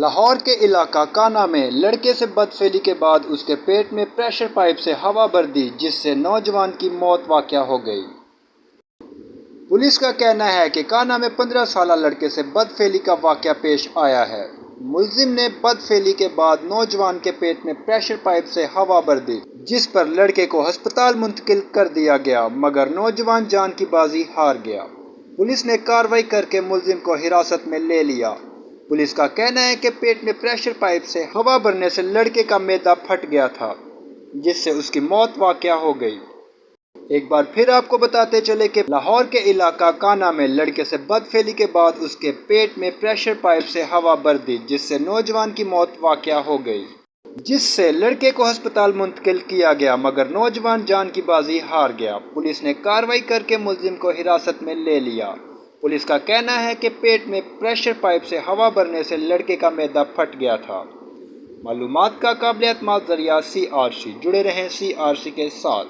لاہور کے علاقہ کانا میں لڑکے سے بدفعلی کے بعد اس کے پیٹ میں پریشر پائپ سے ہوا بھر دی، جس سے نوجوان کی موت واقع ہو گئی۔ پولیس کا کہنا ہے کہ کانا میں 15 سالہ لڑکے سے بدفعلی کا واقعہ پیش آیا ہے۔ ملزم نے بدفعلی کے بعد نوجوان کے پیٹ میں پریشر پائپ سے ہوا بھر دی، جس پر لڑکے کو ہسپتال منتقل کر دیا گیا، مگر نوجوان جان کی بازی ہار گیا۔ پولیس نے کارروائی کر کے ملزم کو حراست میں لے لیا۔ پولیس کا کہنا ہے کہ پیٹ میں پریشر پائپ سے ہوا بھرنے سے لڑکے کا معدہ پھٹ گیا تھا، جس سے اس کی موت واقع ہو گئی۔ ایک بار پھر آپ کو بتاتے چلے کہ لاہور کے علاقہ کانا میں لڑکے سے بدفعلی کے بعد اس کے پیٹ میں پریشر پائپ سے ہوا بھر دی، جس سے نوجوان کی موت واقع ہو گئی، جس سے لڑکے کو ہسپتال منتقل کیا گیا، مگر نوجوان جان کی بازی ہار گیا۔ پولیس نے کارروائی کر کے ملزم کو حراست میں لے لیا۔ پولیس کا کہنا ہے کہ پیٹ میں پریشر پائپ سے ہوا بھرنے سے لڑکے کا معدہ پھٹ گیا تھا۔ معلومات کا قابل اعتماد ذریعہ CRC، جڑے رہیں CRC کے ساتھ۔